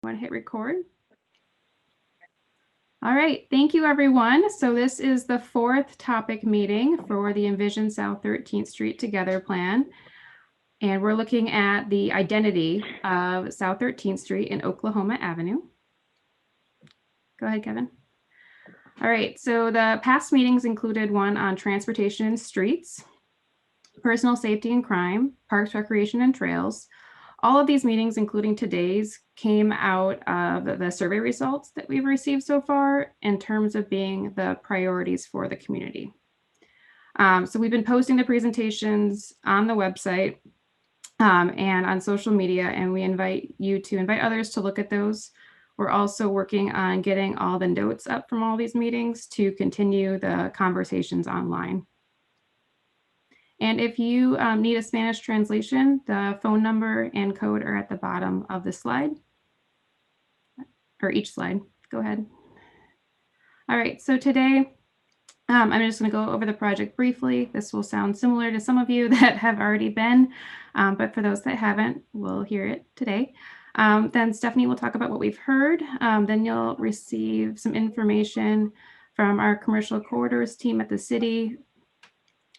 Want to hit record? All right, thank you everyone. So this is the fourth topic meeting for the Envision South 13th Street Together plan. And we're looking at the identity of South 13th Street and Oklahoma Avenue. Go ahead, Kevin. All right, so the past meetings included one on transportation and streets, personal safety and crime, parks, recreation, and trails. All of these meetings, including today's, came out of the survey results that we've received so far in terms of being the priorities for the community. So we've been posting the presentations on the website and on social media, and we invite you to invite others to look at those. We're also working on getting all the notes up from all these meetings to continue the conversations online. And if you need a Spanish translation, the phone number and code are at the bottom of the slide, or each slide. Go ahead. All right, so today, I'm just going to go over the project briefly. This will sound similar to some of you that have already been, but for those that haven't, we'll hear it today. Then Stephanie will talk about what we've heard. Then you'll receive some information from our commercial corridors team at the city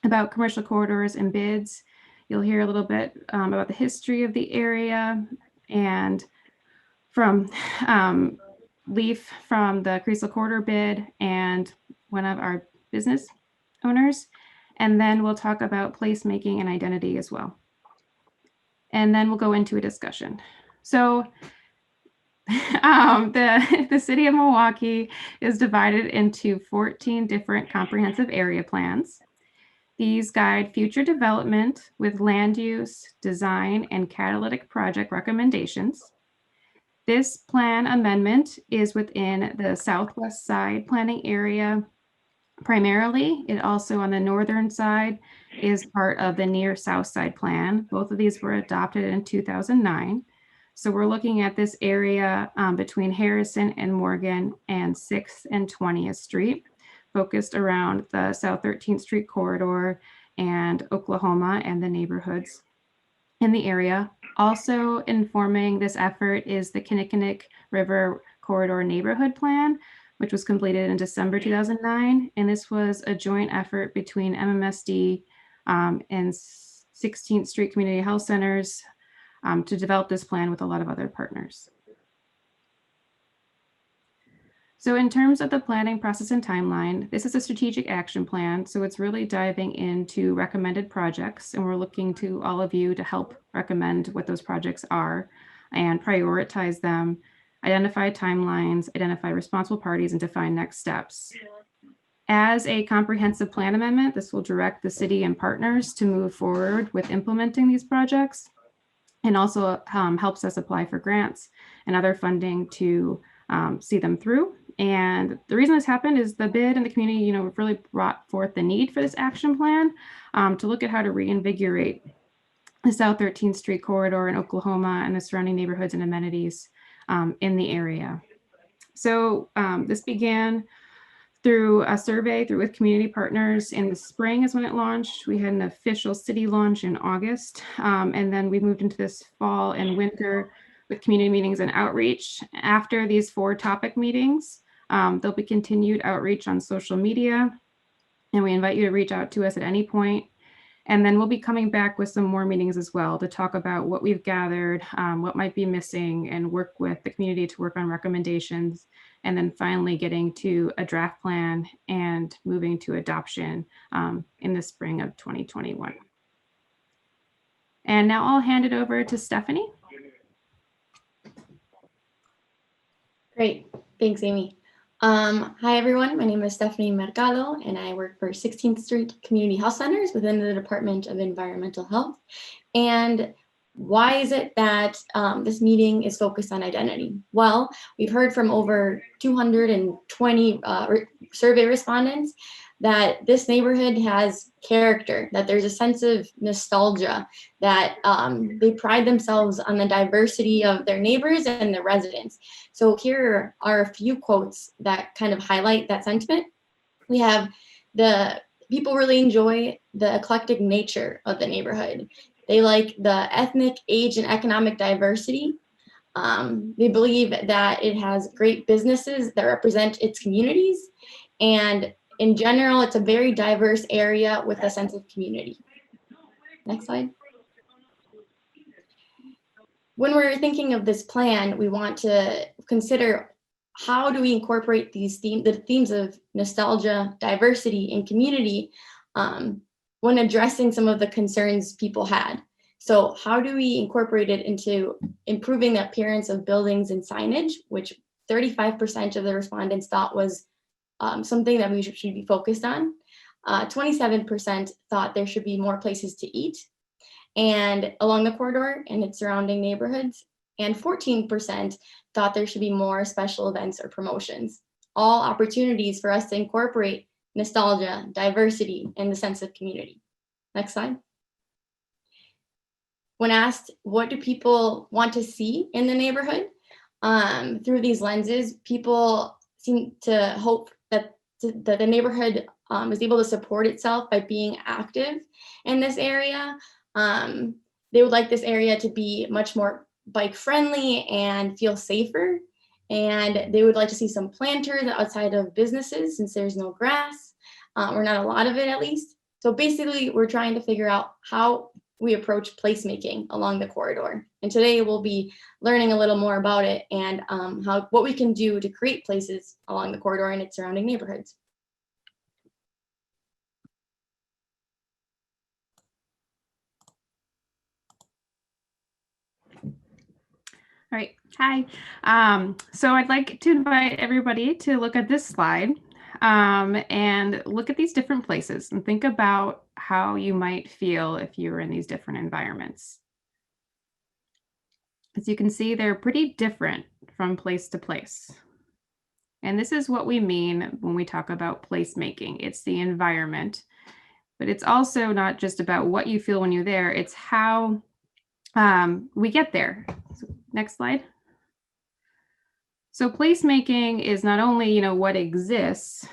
about commercial corridors and bids. You'll hear a little bit about the history of the area and from Leif from the Crisol Corridor BID and one of our business owners. And then we'll talk about placemaking and identity as well. And then we'll go into a discussion. So the city of Milwaukee is divided into 14 different comprehensive area plans. These guide future development with land use, design, and catalytic project recommendations. This plan amendment is within the southwest side planning area primarily. It also on the northern side is part of the near south side plan. Both of these were adopted in 2009. So we're looking at this area between Harrison and Morgan and 6th and 20th Street, focused around the South 13th Street corridor and Oklahoma and the neighborhoods in the area. Also informing this effort is the Kinnickinnick River Corridor Neighborhood Plan, which was completed in December 2009. And this was a joint effort between MMSD and 16th Street Community Health Centers to develop this plan with a lot of other partners. So in terms of the planning process and timeline, this is a strategic action plan. So it's really diving into recommended projects, and we're looking to all of you to help recommend what those projects are and prioritize them, identify timelines, identify responsible parties, and define next steps. As a comprehensive plan amendment, this will direct the city and partners to move forward with implementing these projects, and also helps us apply for grants and other funding to see them through. And the reason this happened is the BID and the community, really brought forth the need for this action plan to look at how to reinvigorate the South 13th Street corridor in Oklahoma and the surrounding neighborhoods and amenities in the area. So this began through a survey with community partners in the spring is when it launched. We had an official city launch in August, and then we moved into this fall and winter with community meetings and outreach. After these 4 topic meetings, there'll be continued outreach on social media, and we invite you to reach out to us at any point. And then we'll be coming back with some more meetings as well to talk about what we've gathered, what might be missing, and work with the community to work on recommendations, and then finally getting to a draft plan and moving to adoption in the spring of 2021. And now I'll hand it over to Stephanie. Great, thanks, Amy. Hi, everyone. My name is Stephanie Mercado, and I work for 16th Street Community Health Centers within the Department of Environmental Health. And why is it that this meeting is focused on identity? Well, we've heard from over 220 survey respondents that this neighborhood has character, that there's a sense of nostalgia, that they pride themselves on the diversity of their neighbors and their residents. So here are a few quotes that kind of highlight that sentiment. We have the people really enjoy the eclectic nature of the neighborhood. They like the ethnic, age, and economic diversity. They believe that it has great businesses that represent its communities, and in general, it's a very diverse area with a sense of community. Next slide. When we're thinking of this plan, we want to consider how do we incorporate the themes of nostalgia, diversity, and community when addressing some of the concerns people had. So how do we incorporate it into improving the appearance of buildings and signage, which 35% of the respondents thought was something that we should be focused on. 27% thought there should be more places to eat and along the corridor and its surrounding neighborhoods. And 14% thought there should be more special events or promotions. All opportunities for us to incorporate nostalgia, diversity, and the sense of community. Next slide. When asked, what do people want to see in the neighborhood? Through these lenses, people seem to hope that the neighborhood is able to support itself by being active in this area. They would like this area to be much more bike friendly and feel safer. And they would like to see some planters outside of businesses since there's no grass, or not a lot of it at least. So basically, we're trying to figure out how we approach placemaking along the corridor. And today we'll be learning a little more about it and what we can do to create places along the corridor and its surrounding neighborhoods. All right, hi. So I'd like to invite everybody to look at this slide and look at these different places and think about how you might feel if you were in these different environments. As you can see, they're pretty different from place to place. And this is what we mean when we talk about placemaking. It's the environment, but it's also not just about what you feel when you're there, it's how we get there. So, next slide. So placemaking is not only, what exists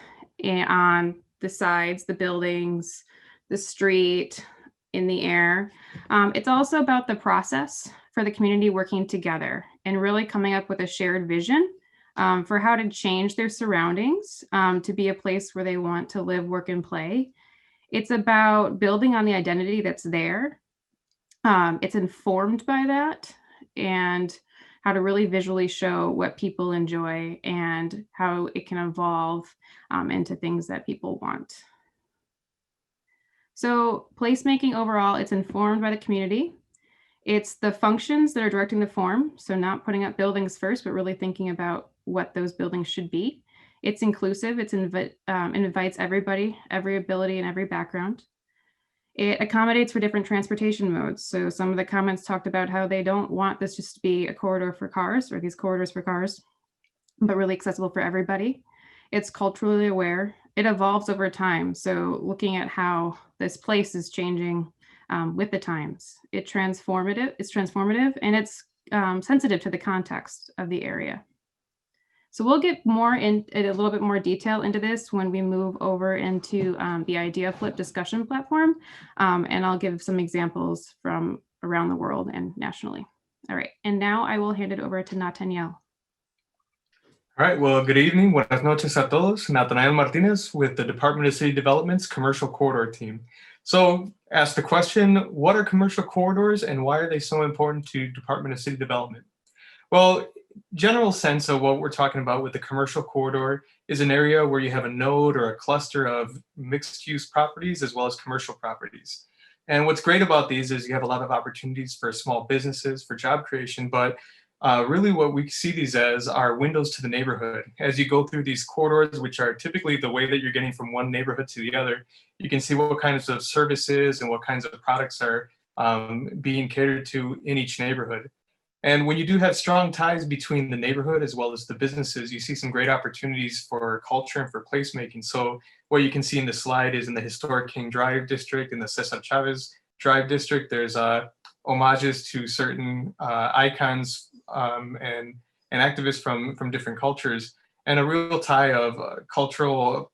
on the sides, the buildings, the street, in the air. It's also about the process for the community working together and really coming up with a shared vision for how to change their surroundings to be a place where they want to live, work, and play. It's about building on the identity that's there. It's informed by that and how to really visually show what people enjoy and how it can evolve into things that people want. So placemaking overall, it's informed by the community. It's the functions that are directing the form. So not putting up buildings first, but really thinking about what those buildings should be. It's inclusive. It invites everybody, every ability and every background. It accommodates for different transportation modes. So some of the comments talked about how they don't want this just to be a corridor for cars or these corridors for cars, but really accessible for everybody. It's culturally aware. It evolves over time. So looking at how this place is changing with the times. It's transformative and it's sensitive to the context of the area. So we'll get more in a little bit more detail into this when we move over into the Idea Flip discussion platform. And I'll give some examples from around the world and nationally. All right, and now I will hand it over to Natanael. All right, well, good evening. Buenas noches a todos. Natanael Martinez with the Department of City Development's Commercial Corridor team. So ask the question, what are commercial corridors and why are they so important to Department of City Development? Well, general sense of what we're talking about with the commercial corridor is an area where you have a node or a cluster of mixed use properties as well as commercial properties. And what's great about these is you have a lot of opportunities for small businesses, for job creation, but really what we see these as are windows to the neighborhood. As you go through these corridors, which are typically the way that you're getting from one neighborhood to the other, you can see what kinds of services and what kinds of products are being catered to in each neighborhood. And when you do have strong ties between the neighborhood as well as the businesses, you see some great opportunities for culture and for placemaking. So what you can see in the slide is in the historic King Drive district, in the Cesar Chavez Drive district, there's homages to certain icons and activists from different cultures, and a real tie of cultural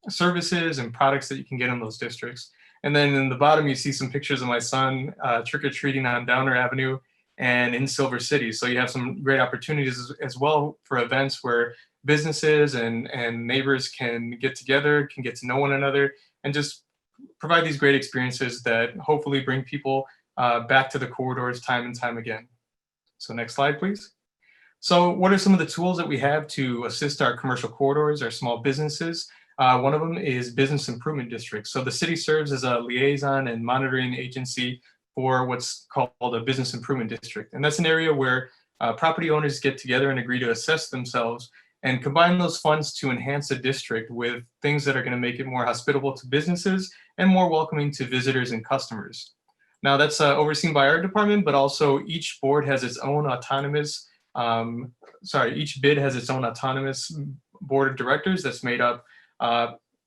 services and products that you can get in those districts. And then in the bottom, you see some pictures of my son trick-or-treating on Downer Avenue. and in Silver City. So you have some great opportunities as well for events where businesses and neighbors can get together, can get to know one another, and just provide these great experiences that hopefully bring people back to the corridors time and time again. So next slide, please. So what are some of the tools that we have to assist our commercial corridors, our small businesses? One of them is business improvement districts. So the city serves as a liaison and monitoring agency for what's called a business improvement district. And that's an area where property owners get together and agree to assess themselves and combine those funds to enhance the district with things that are going to make it more hospitable to businesses and more welcoming to visitors and customers. Now that's overseen by our department, but also each board has its own autonomous, each BID has its own autonomous board of directors that's made up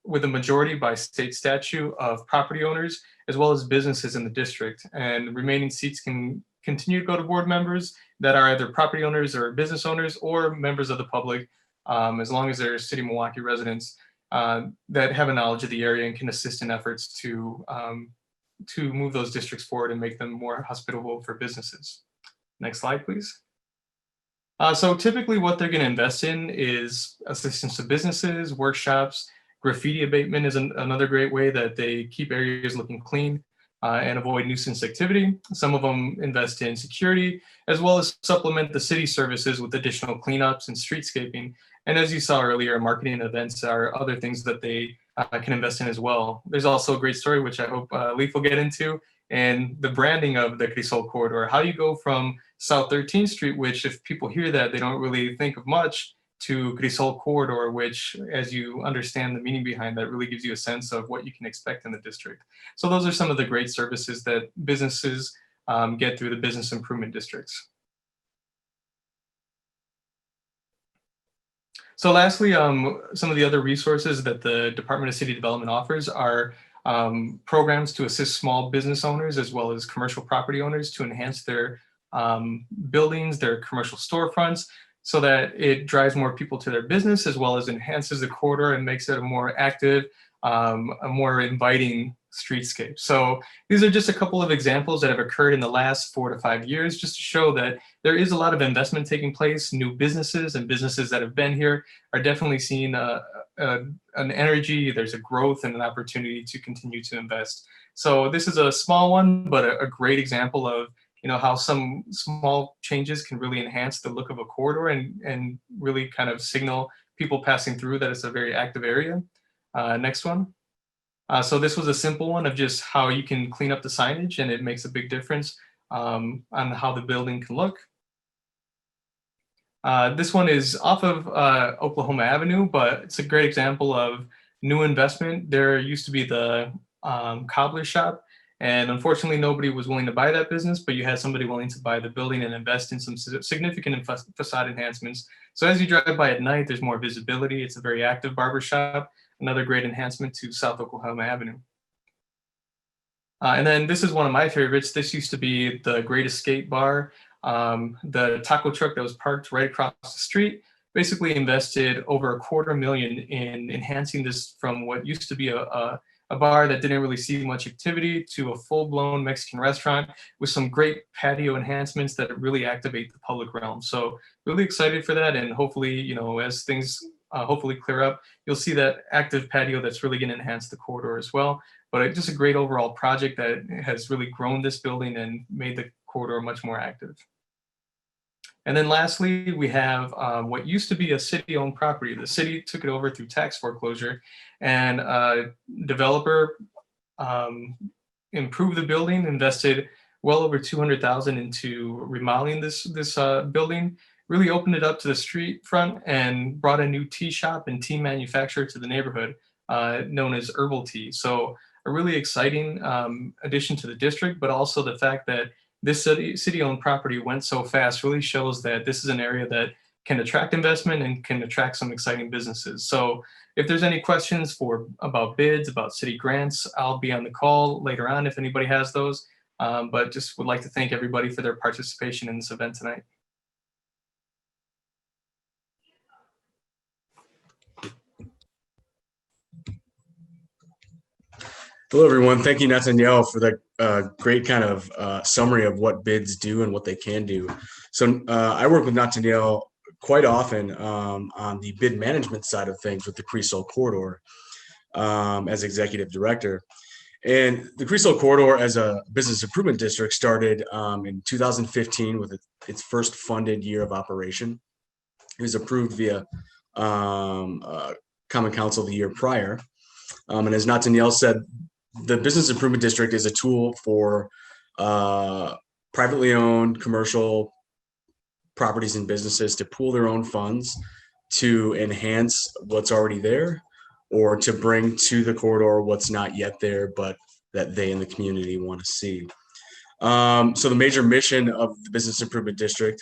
with a majority by state statute of property owners, as well as businesses in the district. And remaining seats can continue to go to board members that are either property owners or business owners or members of the public, as long as they're City of Milwaukee residents that have a knowledge of the area and can assist in efforts to move those districts forward and make them more hospitable for businesses. Next slide, please. So typically what they're going to invest in is assistance to businesses, workshops. Graffiti abatement is another great way that they keep areas looking clean and avoid nuisance activity. Some of them invest in security, as well as supplement the city services with additional cleanups and streetscaping. And as you saw earlier, marketing events are other things that they can invest in as well. There's also a great story, which I hope Leif will get into, and the branding of the Crisol Corridor, how you go from South 13th Street, which if people hear that, they don't really think of much, to Crisol Corridor, which, as you understand the meaning behind that, really gives you a sense of what you can expect in the district. So those are some of the great services that businesses get through the business improvement districts. So lastly, some of the other resources that the Department of City Development offers are programs to assist small business owners as well as commercial property owners to enhance their buildings, their commercial storefronts, so that it drives more people to their business as well as enhances the corridor and makes it a more active, a more inviting streetscape. So these are just a couple of examples that have occurred in the last 4 to 5 years, just to show that there is a lot of investment taking place. New businesses and businesses that have been here are definitely seeing an energy, there's a growth and an opportunity to continue to invest. So this is a small one, but a great example of how some small changes can really enhance the look of a corridor and really kind of signal people passing through that it's a very active area. Next one. So this was a simple one of just how you can clean up the signage, and it makes a big difference on how the building can look. This one is off of Oklahoma Avenue, but it's a great example of new investment. There used to be the cobbler shop, and unfortunately nobody was willing to buy that business, but you had somebody willing to buy the building and invest in some significant facade enhancements. So as you drive by at night, there's more visibility. It's a very active barber shop, another great enhancement to South Oklahoma Avenue. And then this is one of my favorites. This used to be the Great Escape Bar. The taco truck that was parked right across the street basically invested over $250,000 in enhancing this from what used to be a bar that didn't really see much activity to a full-blown Mexican restaurant with some great patio enhancements that really activate the public realm. So really excited for that, and hopefully, as things hopefully clear up, you'll see that active patio that's really going to enhance the corridor as well. But just a great overall project that has really grown this building and made the corridor much more active. And then lastly, we have what used to be a city-owned property. The city took it over through tax foreclosure, and a developer improved the building, invested well over $200,000 into remodeling this building, really opened it up to the street front and brought a new tea shop and tea manufacturer to the neighborhood known as Herbal Tea. So a really exciting addition to the district, but also the fact that this city-owned property went so fast really shows that this is an area that can attract investment and can attract some exciting businesses. So if there's any questions about bids, about city grants, I'll be on the call later on if anybody has those. But just would like to thank everybody for their participation in this event tonight. Hello, everyone. Thank you, Natanael, for that great kind of summary of what bids do and what they can do. So I work with Natanael quite often on the bid management side of things with the Crisol Corridor as executive director. And the Crisol Corridor as a business improvement district started in 2015 with its first funded year of operation. It was approved via Common Council the year prior. And as Natanael said, the business improvement district is a tool for privately owned commercial properties and businesses to pool their own funds to enhance what's already there or to bring to the corridor what's not yet there, but that they in the community want to see. So the major mission of the business improvement district,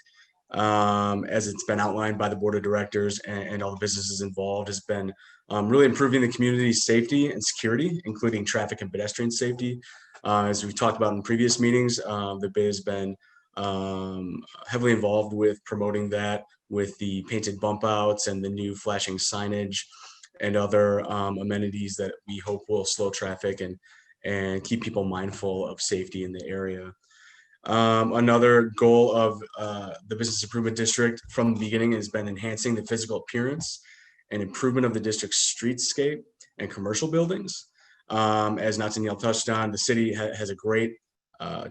as it's been outlined by the board of directors and all the businesses involved, has been really improving the community's safety and security, including traffic and pedestrian safety. As we talked about in previous meetings, the BID has been heavily involved with promoting that with the painted bump outs and the new flashing signage and other amenities that we hope will slow traffic and keep people mindful of safety in the area. Another goal of the business improvement district from the beginning has been enhancing the physical appearance and improvement of the district's streetscape and commercial buildings. As Natanael touched on, the city has a great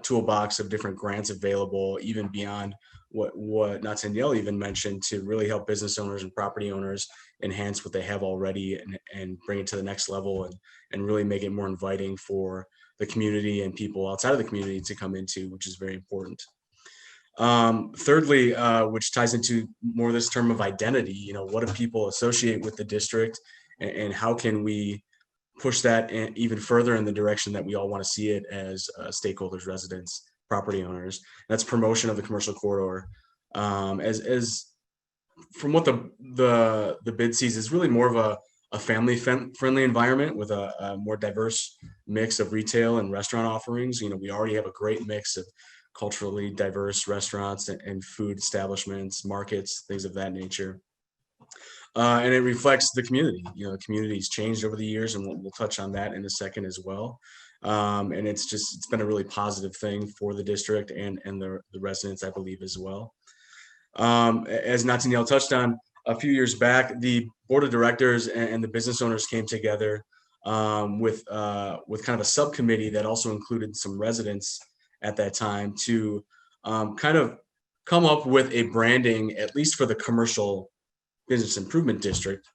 toolbox of different grants available, even beyond what Natanael even mentioned, to really help business owners and property owners enhance what they have already and bring it to the next level and really make it more inviting for the community and people outside of the community to come into, which is very important. Thirdly, which ties into more this term of identity, what do people associate with the district and how can we push that even further in the direction that we all want to see it as stakeholders, residents, property owners. That's promotion of the commercial corridor. As from what the bid sees is really more of a family friendly environment with a more diverse mix of retail and restaurant offerings. We already have a great mix of culturally diverse restaurants and food establishments, markets, things of that nature. And it reflects the community. The community's changed over the years, and we'll touch on that in a second as well. And it's been a really positive thing for the district and the residents, I believe, as well. As Natanael touched on, a few years back, the board of directors and the business owners came together with kind of a subcommittee that also included some residents at that time to kind of come up with a branding, at least for the commercial business improvement district,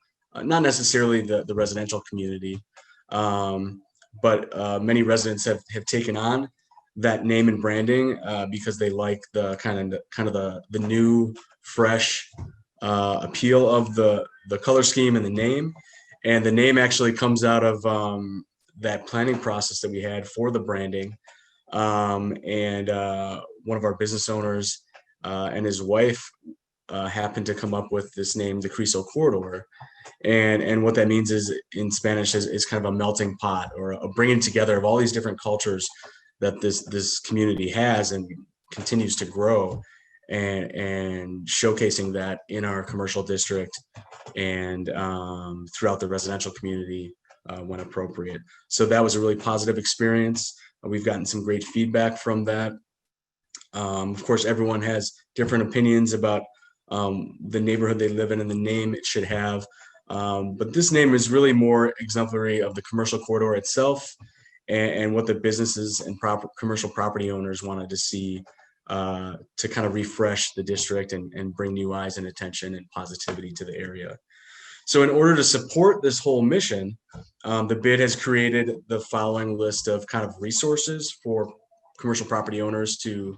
not necessarily the residential community, but many residents have taken on that name and branding because they like the kind of the new, fresh appeal of the color scheme and the name. And the name actually comes out of that planning process that we had for the branding. And one of our business owners and his wife happened to come up with this name, the Crisol Corridor. And what that means is in Spanish is kind of a melting pot or a bringing together of all these different cultures that this community has and continues to grow, and showcasing that in our commercial district and throughout the residential community when appropriate. So that was a really positive experience. We've gotten some great feedback from that. Of course, everyone has different opinions about the neighborhood they live in and the name it should have. But this name is really more exemplary of the commercial corridor itself and what the businesses and commercial property owners wanted to see to kind of refresh the district and bring new eyes and attention and positivity to the area. So in order to support this whole mission, the BID has created the following list of kind of resources for commercial property owners to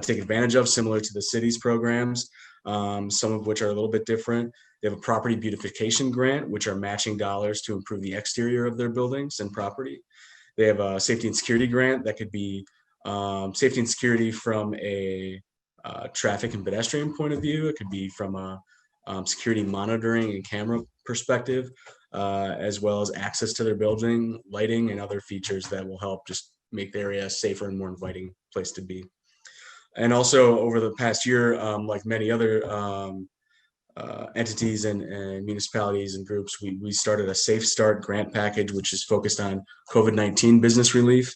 take advantage of, similar to the city's programs, some of which are a little bit different. They have a property beautification grant, which are matching dollars to improve the exterior of their buildings and property. They have a safety and security grant that could be safety and security from a traffic and pedestrian point of view. It could be from a security monitoring and camera perspective, as well as access to their building, lighting, and other features that will help just make the area a safer and more inviting place to be. And also over the past year, like many other entities and municipalities and groups, we started a Safe Start grant package, which is focused on COVID-19 business relief.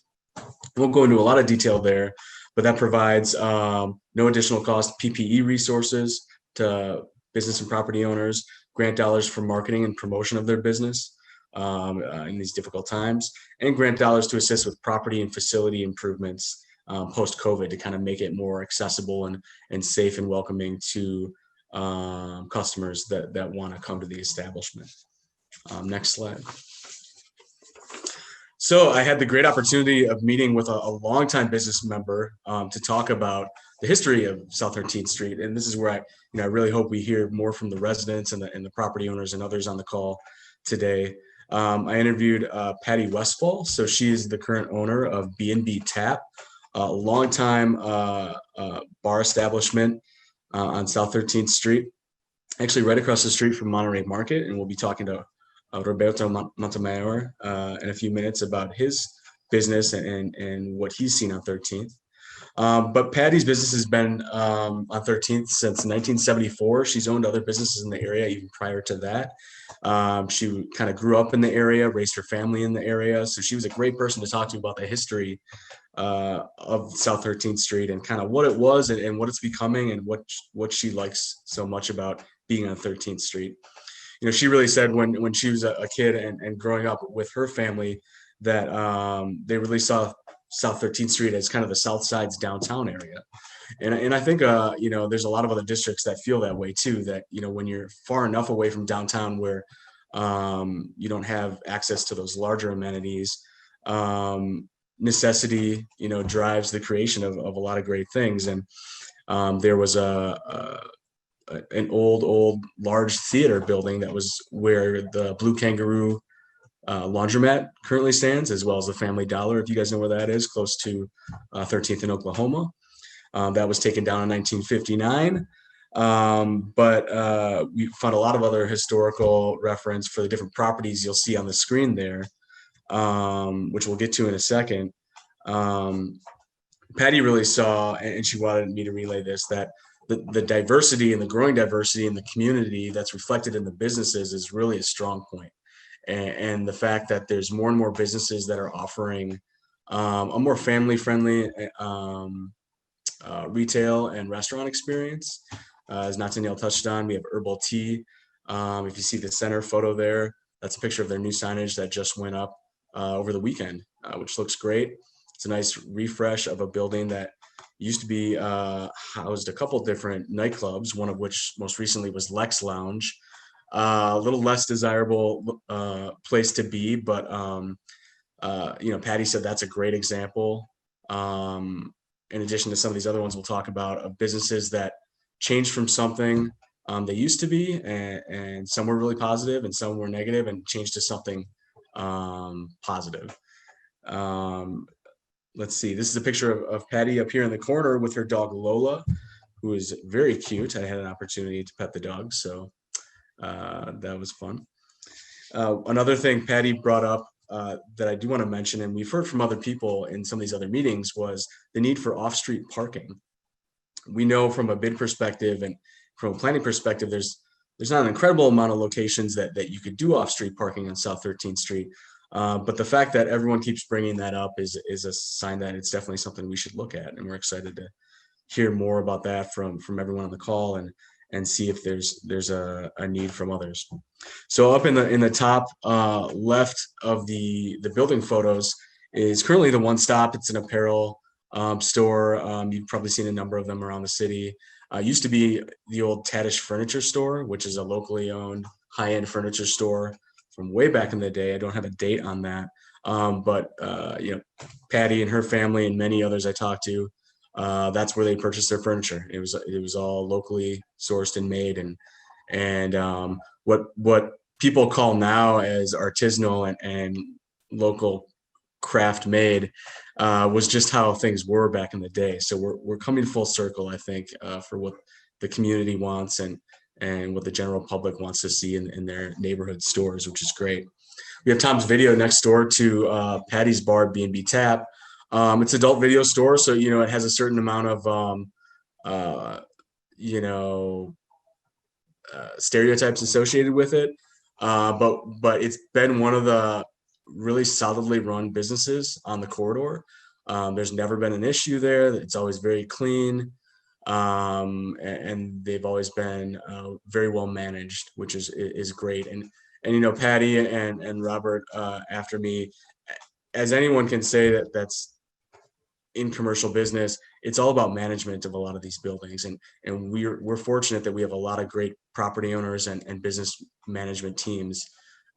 Won't go into a lot of detail there, but that provides no additional cost PPE resources to business and property owners, grant dollars for marketing and promotion of their business in these difficult times, and grant dollars to assist with property and facility improvements post-COVID to kind of make it more accessible and safe and welcoming to customers that want to come to the establishment. Next slide. So I had the great opportunity of meeting with a longtime business member to talk about the history of South 13th Street. And this is where I really hope we hear more from the residents and the property owners and others on the call today. I interviewed Patty Westfall. So she is the current owner of B&B Tap, a longtime bar establishment on South 13th Street, actually right across the street from Monterrey Market. And we'll be talking to Roberto Montemayor in a few minutes about his business and what he's seen on 13th. But Patty's business has been on 13th since 1974. She's owned other businesses in the area even prior to that. She kind of grew up in the area, raised her family in the area. So she was a great person to talk to about the history of South 13th Street and kind of what it was and what it's becoming and what she likes so much about being on 13th Street. You know, she really said when she was a kid and growing up with her family that they really saw South 13th Street as kind of the South Side's downtown area. And I think, you know, there's a lot of other districts that feel that way too, that, you know, when you're far enough away from downtown where you don't have access to those larger amenities, necessity, you know, drives the creation of a lot of great things. And there was an old large theater building that was where the Blue Kangaroo laundromat currently stands, as well as the Family Dollar, if you guys know where that is, close to 13th in Oklahoma. That was taken down in 1959. But we found a lot of other historical reference for the different properties you'll see on the screen there, which we'll get to in a second. Patty really saw, and she wanted me to relay this, that the diversity and the growing diversity in the community that's reflected in the businesses is really a strong point. And the fact that there's more and more businesses that are offering a more family-friendly retail and restaurant experience. As Natanael touched on, we have herbal tea. If you see the center photo there, that's a picture of their new signage that just went up over the weekend, which looks great. It's a nice refresh of a building that used to be housed a couple different nightclubs, one of which most recently was Lex Lounge. A little less desirable place to be, but you know, Patty said that's a great example. In addition to some of these other ones we'll talk about, of businesses that changed from something they used to be, and some were really positive and some were negative, and changed to something positive. Let's see, this is a picture of Patty up here in the corner with her dog Lola, who is very cute. I had an opportunity to pet the dog, so that was fun. Another thing Patty brought up that I do want to mention, and we've heard from other people in some of these other meetings, was the need for off-street parking. We know from a bid perspective and from a planning perspective, there's not an incredible amount of locations that you could do off-street parking on South 13th Street. But the fact that everyone keeps bringing that up is a sign that it's definitely something we should look at. And we're excited to hear more about that from everyone on the call and see if there's a need from others. So up in the top left of the building photos is currently the One Stop. It's an apparel store. You've probably seen a number of them around the city. Used to be the old Tadish Furniture Store, which is a locally owned high-end furniture store from way back in the day. I don't have a date on that, but you know, Patty and her family and many others I talked to, that's where they purchased their furniture. It was all locally sourced and made, and what people call now as artisanal and local craft made was just how things were back in the day. So we're coming full circle, I think, for what the community wants and what the general public wants to see in their neighborhood stores, which is great. We have Tom's Video next door to Patty's Bar, B&B Tap. It's adult video store, so you know it has a certain amount of you know, stereotypes associated with it. But it's been one of the really solidly run businesses on the corridor. There's never been an issue there. It's always very clean. And they've always been very well managed, which is great. And Patty and Robert after me, as anyone can say that's in commercial business, it's all about management of a lot of these buildings. And we're fortunate that we have a lot of great property owners and business management teams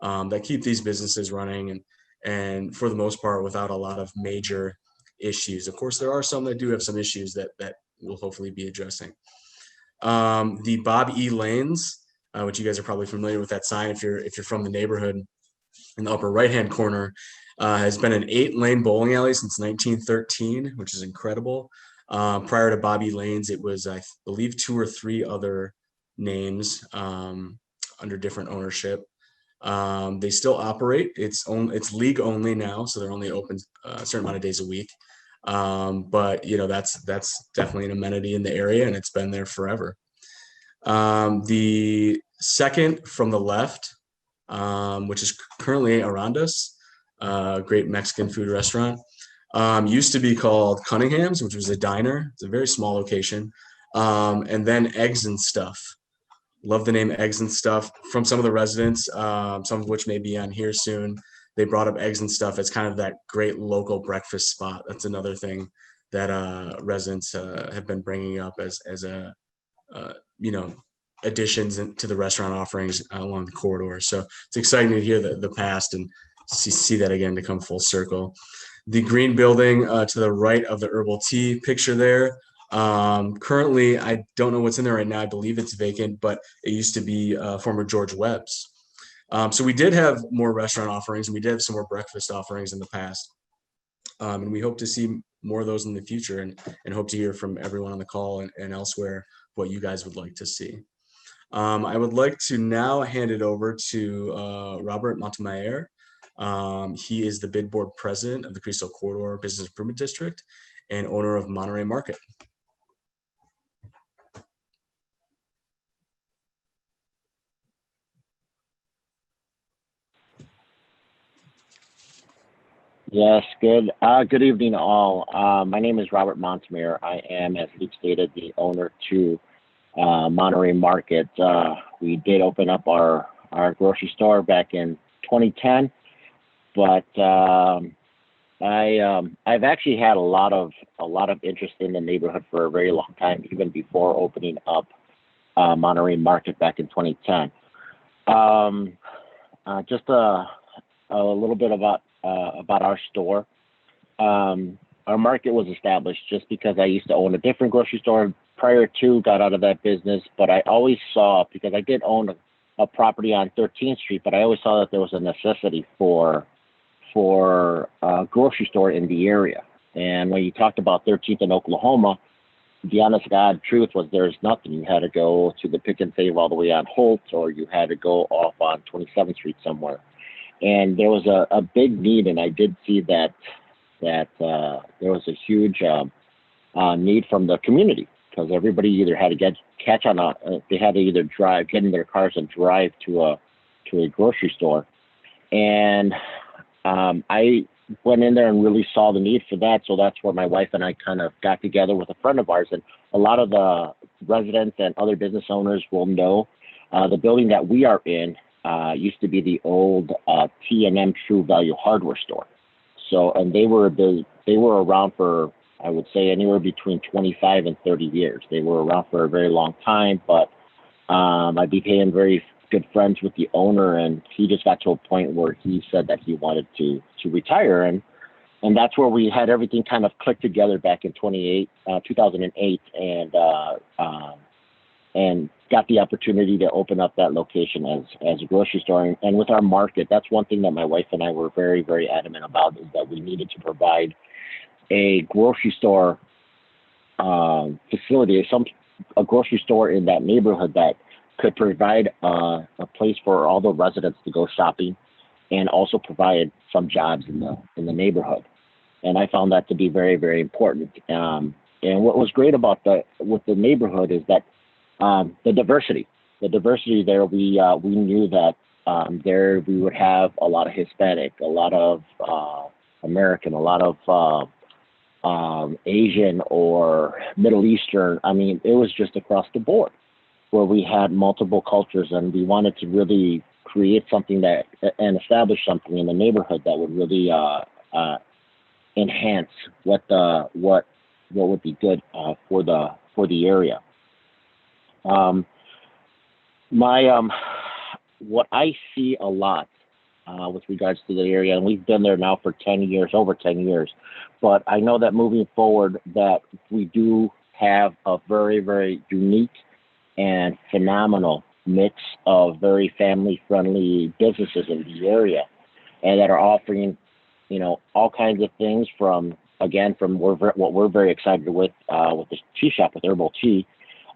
that keep these businesses running and for the most part without a lot of major issues. Of course, there are some that do have some issues that we'll hopefully be addressing. The Bob E. Lanes, which you guys are probably familiar with that sign if you're from the neighborhood, in the upper right-hand corner, has been an 8-lane bowling alley since 1913, which is incredible. Prior to Bobby Lanes, it was, I believe, 2 or 3 other names under different ownership. They still operate. It's league only now, so they're only open a certain amount of days a week. But that's definitely an amenity in the area, and it's been there forever. The second from the left, which is currently around us, great Mexican food restaurant, used to be called Cunningham's, which was a diner. It's a very small location. And then Eggs and Stuff. Love the name Eggs and Stuff from some of the residents, some of which may be on here soon. They brought up Eggs and Stuff as kind of that great local breakfast spot. That's another thing that residents have been bringing up as additions to the restaurant offerings along the corridor. So it's exciting to hear the past and see that again to come full circle. The green building to the right of the herbal tea picture there. Currently, I don't know what's in there right now. I believe it's vacant, but it used to be former George Webb's. So we did have more restaurant offerings, and we did have some more breakfast offerings in the past. And we hope to see more of those in the future, and hope to hear from everyone on the call and elsewhere what you guys would like to see. I would like to now hand it over to Robert Montemayor. He is the bid board president of the Crisol Corridor Business Improvement District and owner of Monterrey Market. Yes, good evening all. My name is Robert Montemayor. I am, as Luke stated, the owner to Monterey Market. We did open up our grocery store back in 2010, but I've actually had a lot of interest in the neighborhood for a very long time, even before opening up Monterey Market back in 2010. Just a little bit about our store. Our market was established just because I used to own a different grocery store prior to, got out of that business, but I always saw, because I did own a property on 13th Street, but I always saw that there was a necessity for a grocery store in the area. And when you talked about 13th in Oklahoma, the honest God truth was there's nothing. You had to go to the Pick and Save all the way on Holt, or you had to go off on 27th Street somewhere. And there was a big need, and I did see that there was a huge need from the community, because everybody either had to they had to either get in their cars and drive to a grocery store. And I went in there and really saw the need for that. So that's where my wife and I kind of got together with a friend of ours, and a lot of the residents and other business owners will know the building that we are in used to be the old T&M True Value hardware store. So, and they were around for, I would say, anywhere between 25 and 30 years. They were around for a very long time, but I became very good friends with the owner, and he just got to a point where he said that he wanted to retire, and that's where we had everything kind of clicked together back in 2008, and got the opportunity to open up that location as a grocery store. And with our market, that's one thing that my wife and I were very, very adamant about, is that we needed to provide a grocery store facility, a grocery store in that neighborhood that could provide a place for all the residents to go shopping, and also provide some jobs in the neighborhood. And I found that to be very, very important. And what was great about with the neighborhood is that the diversity the diversity there, we knew that there we would have a lot of Hispanic, a lot of American, a lot of Asian or Middle Eastern. I mean, it was just across the board where we had multiple cultures, and we wanted to really create something that and establish something in the neighborhood that would really enhance what would be good for the area. What I see a lot with regards to the area, and we've been there now for 10 years, over 10 years, but I know that moving forward that we do have a very, very unique and phenomenal mix of very family-friendly businesses in the area, and that are offering, you know, all kinds of things from what we're very excited with the tea shop with herbal tea,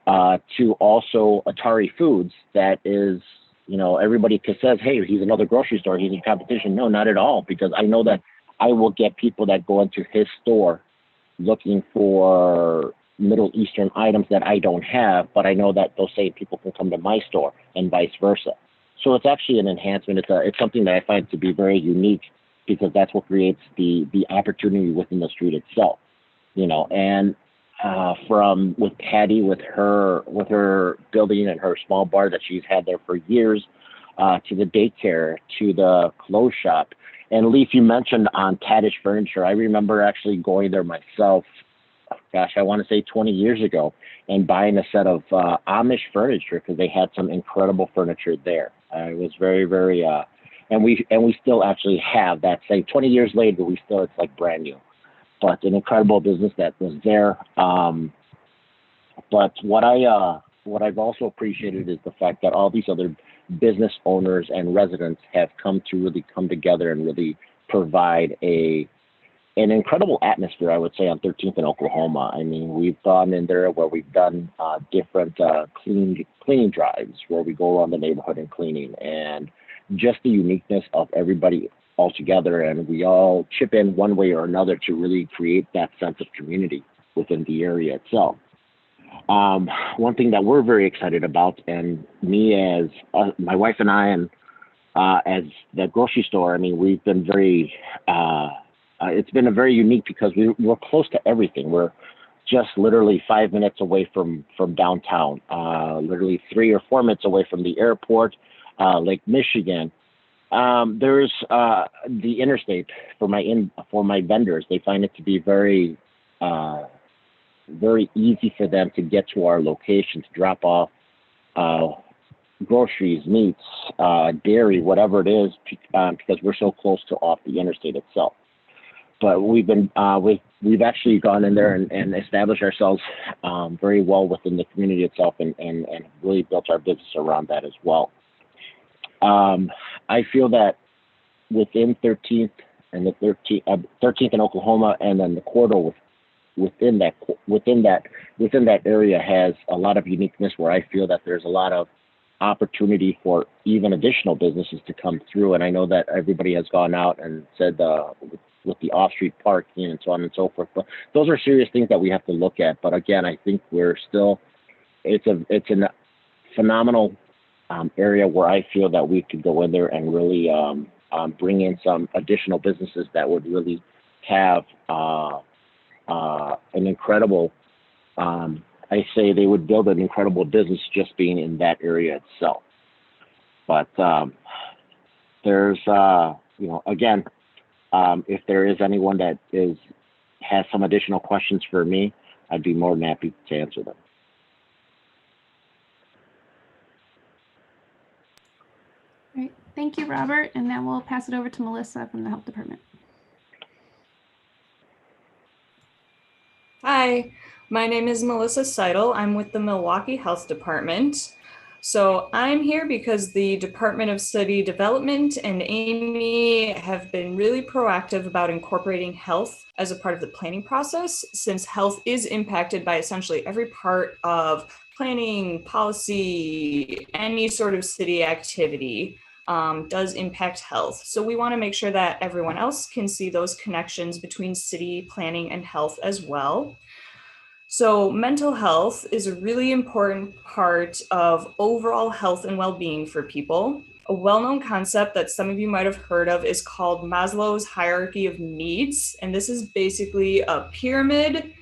to also Atari Foods. That is, you know, everybody says, hey, he's another grocery store, he's in competition. No, not at all, because I know that I will get people that go into his store looking for Middle Eastern items that I don't have, but I know that those same people can come to my store and vice versa. So it's actually an enhancement. It's something that I find to be very unique, because that's what creates the opportunity within the street itself, you know. And with Patty, with her building and her small bar that she's had there for years, to the daycare, to the clothes shop. And Leif, you mentioned on Tadish Furniture. I remember actually going there myself, gosh, I want to say 20 years ago, and buying a set of Amish furniture, because they had some incredible furniture there. It was very, very, and we still actually have that same 20 years later. It's like brand new, but an incredible business that was there. But what I've also appreciated is the fact that all these other business owners and residents have come together and really provide an incredible atmosphere, I would say, on 13th in Oklahoma. I mean, we've gone in there where we've done different cleaning drives where we go around the neighborhood and cleaning, and just the uniqueness of everybody all together, and we all chip in one way or another to really create that sense of community within the area itself. One thing that we're very excited about, and me as my wife and I, and as the grocery store, I mean, we've been very, it's been a very unique, because we're close to everything. We're just literally 5 minutes away from downtown, literally 3 or 4 minutes away from the airport, Lake Michigan. There's the interstate for my vendors. They find it to be very very easy for them to get to our location to drop off groceries, meats, dairy, whatever it is, because we're so close to off the interstate itself. But we've actually gone in there and established ourselves very well within the community itself, and really built our business around that as well. I feel that within 13th and the 13th in Oklahoma, and then the corridor within that area has a lot of uniqueness, where I feel that there's a lot of opportunity for even additional businesses to come through. And I know that everybody has gone out and said with the off-street parking and so on and so forth, but those are serious things that we have to look at. But again, I think it's a phenomenal area where I feel that we could go in there and really bring in some additional businesses that would really have an incredible, I say they would build an incredible business just being in that area itself. But there's, again, if there is anyone that has some additional questions for me, I'd be more than happy to answer them. Great. Thank you, Robert. And now we'll pass it over to Melissa from the Health Department. Hi, my name is Melissa Seidl. I'm with the Milwaukee Health Department. So I'm here because the Department of City Development and Amy have been really proactive about incorporating health as a part of the planning process, since health is impacted by essentially every part of planning, policy, any sort of city activity does impact health. So we want to make sure that everyone else can see those connections between city planning and health as well. So mental health is a really important part of overall health and well-being for people. A well-known concept that some of you might have heard of is called Maslow's hierarchy of needs. And this is basically a pyramid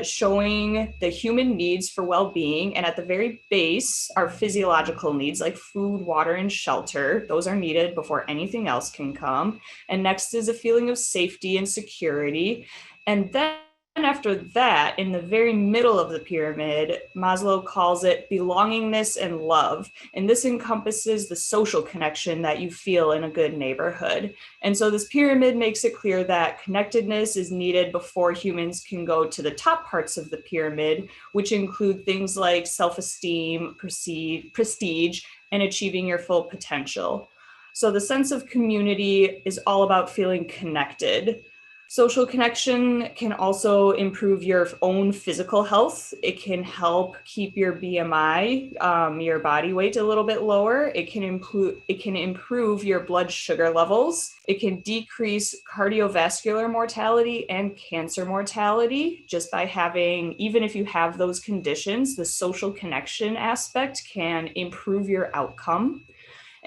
showing the human needs for well-being. And at the very base are physiological needs like food, water, and shelter. Those are needed before anything else can come. And next is a feeling of safety and security. And then after that, in the very middle of the pyramid, Maslow calls it belongingness and love. And this encompasses the social connection that you feel in a good neighborhood. And so this pyramid makes it clear that connectedness is needed before humans can go to the top parts of the pyramid, which include things like self-esteem, prestige, and achieving your full potential. So the sense of community is all about feeling connected. Social connection can also improve your own physical health. It can help keep your BMI, your body weight, a little bit lower. It can improve your blood sugar levels. It can decrease cardiovascular mortality and cancer mortality just by having, even if you have those conditions, the social connection aspect can improve your outcome.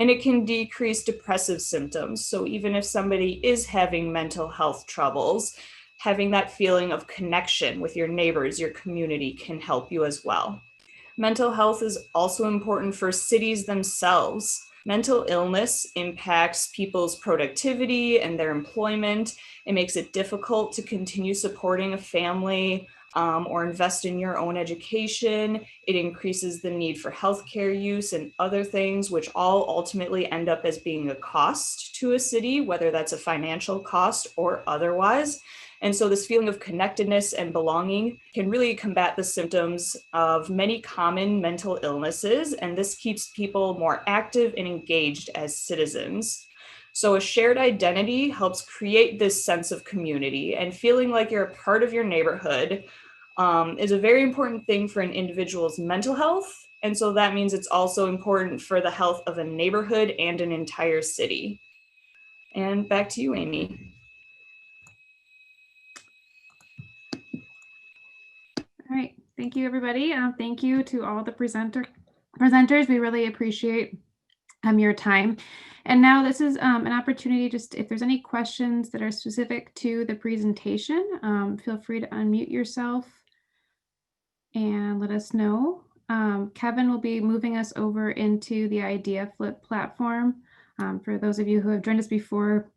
And it can decrease depressive symptoms. So even if somebody is having mental health troubles, having that feeling of connection with your neighbors, your community can help you as well. Mental health is also important for cities themselves. Mental illness impacts people's productivity and their employment. It makes it difficult to continue supporting a family or invest in your own education. It increases the need for healthcare use and other things, which all ultimately end up as being a cost to a city, whether that's a financial cost or otherwise. And so this feeling of connectedness and belonging can really combat the symptoms of many common mental illnesses. And this keeps people more active and engaged as citizens. So a shared identity helps create this sense of community, and feeling like you're a part of your neighborhood is a very important thing for an individual's mental health. And so that means it's also important for the health of a neighborhood and an entire city. And back to you, Amy. All right, thank you, everybody. Thank you to all the presenters. We really appreciate your time. And now this is an opportunity, just if there's any questions that are specific to the presentation, feel free to unmute yourself and let us know. Kevin will be moving us over into the Idea Flip platform. For those of you who have joined us before,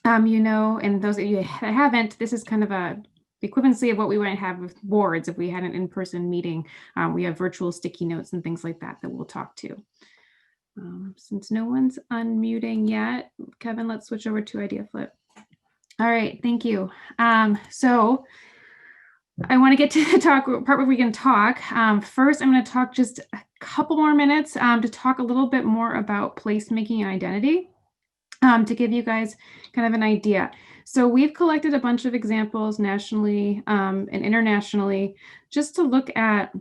you know, and those of you that haven't, this is kind of the equivalency of what we might have with boards if we had an in-person meeting. We have virtual sticky notes and things like that we'll talk to. Since no one's unmuting yet, Kevin, let's switch over to Idea Flip. All right, thank you. So I want to get to the part where we can talk. First, I'm going to talk just a couple more minutes to talk a little bit more about placemaking and identity, to give you guys kind of an idea. So we've collected a bunch of examples nationally and internationally just to look at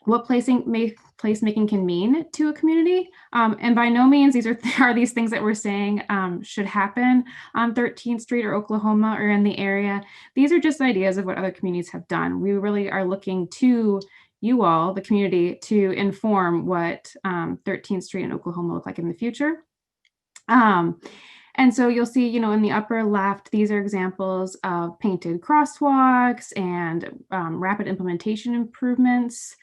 what placemaking can mean to a community. And by no means these are these things that we're saying should happen on 13th Street or Oklahoma or in the area. These are just ideas of what other communities have done. We really are looking to you all, the community, to inform what 13th Street and Oklahoma look like in the future. And so you'll see, you know, in the upper left, these are examples of painted crosswalks and rapid implementation improvements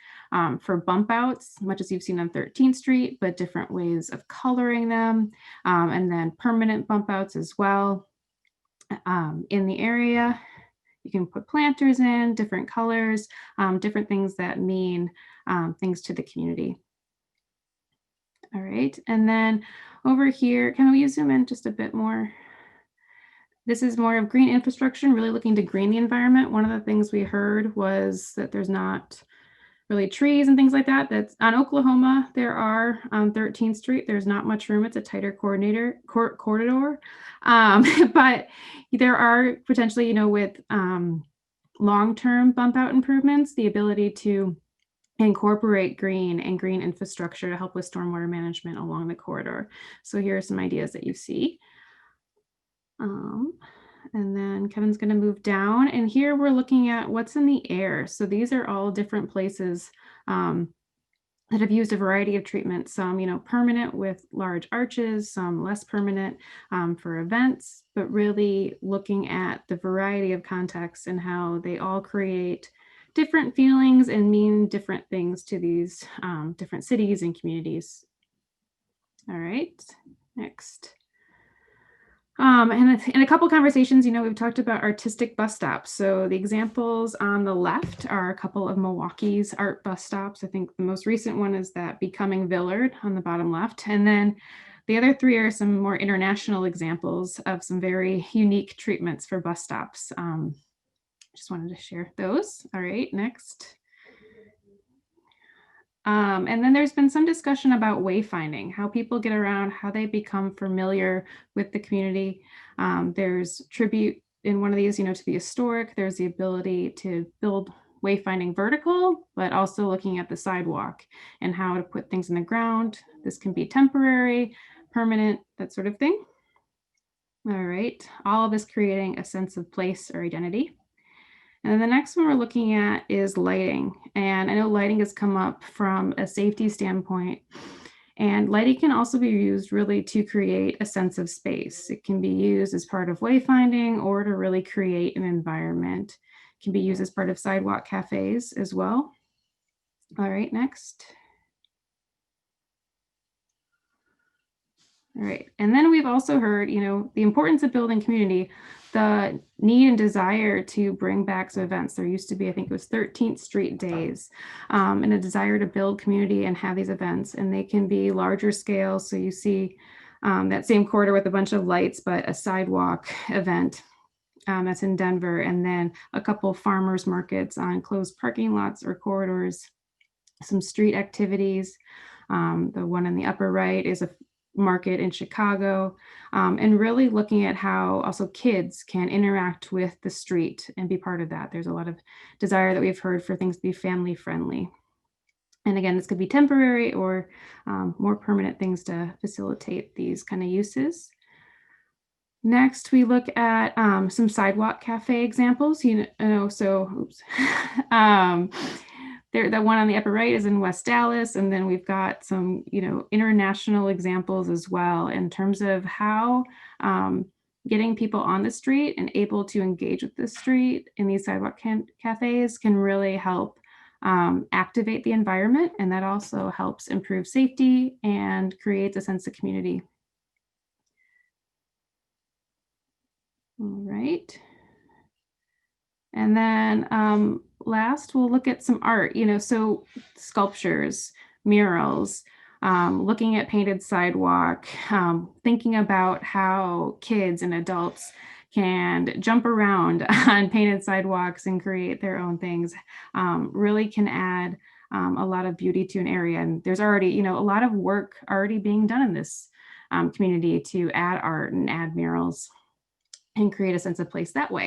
for bump outs, much as you've seen on 13th Street, but different ways of coloring them, and then permanent bump outs as well. In the area, you can put planters in, different colors, different things that mean things to the community. All right, and then over here, can we zoom in just a bit more? This is more of green infrastructure, really looking to green the environment. One of the things we heard was that there's not really trees and things like that. That's on Oklahoma. There are on 13th Street. There's not much room. It's a tighter corridor. But there are potentially, you know, with long-term bump out improvements, the ability to incorporate green and green infrastructure to help with stormwater management along the corridor. So here are some ideas that you see. And then Kevin's going to move down. And here we're looking at what's in the air. So these are all different places that have used a variety of treatments, some, permanent with large arches, some less permanent for events, but really looking at the variety of contexts and how they all create different feelings and mean different things to these different cities and communities. All right, next. And in a couple conversations, we've talked about artistic bus stops. So the examples on the left are a couple of Milwaukee's art bus stops. I think the most recent one is that Becoming Villard on the bottom left. And then the other three are some more international examples of some very unique treatments for bus stops. Just wanted to share those. All right, next. And then there's been some discussion about wayfinding, how people get around, how they become familiar with the community. There's tribute in one of these, to the historic. There's the ability to build wayfinding vertical, but also looking at the sidewalk and how to put things in the ground. This can be temporary, permanent, that sort of thing. All right, all of this creating a sense of place or identity. And then the next one we're looking at is lighting. And I know lighting has come up from a safety standpoint. And lighting can also be used really to create a sense of space. It can be used as part of wayfinding or to really create an environment. It can be used as part of sidewalk cafes as well. All right, next. All right, and then we've also heard, the importance of building community, the need and desire to bring back some events. There used to be, I think it was 13th Street Days, and a desire to build community and have these events, and they can be larger scale. So you see that same corridor with a bunch of lights, but a sidewalk event that's in Denver, and then a couple farmers markets on closed parking lots or corridors, some street activities. The one in the upper right is a market in Chicago, and really looking at how also kids can interact with the street and be part of that. There's a lot of desire that we've heard for things to be family friendly. And again, this could be temporary or more permanent things to facilitate these kind of uses. Next, we look at some sidewalk cafe examples. The one on the upper right is in West Dallas, and then we've got some, international examples as well in terms of how getting people on the street and able to engage with the street in these sidewalk cafes can really help activate the environment, and that also helps improve safety and creates a sense of community. All right. And then last, we'll look at some art, so sculptures, murals, looking at painted sidewalk, thinking about how kids and adults can jump around on painted sidewalks and create their own things, really can add a lot of beauty to an area. And there's already, a lot of work already being done in this community to add art and add murals and create a sense of place that way.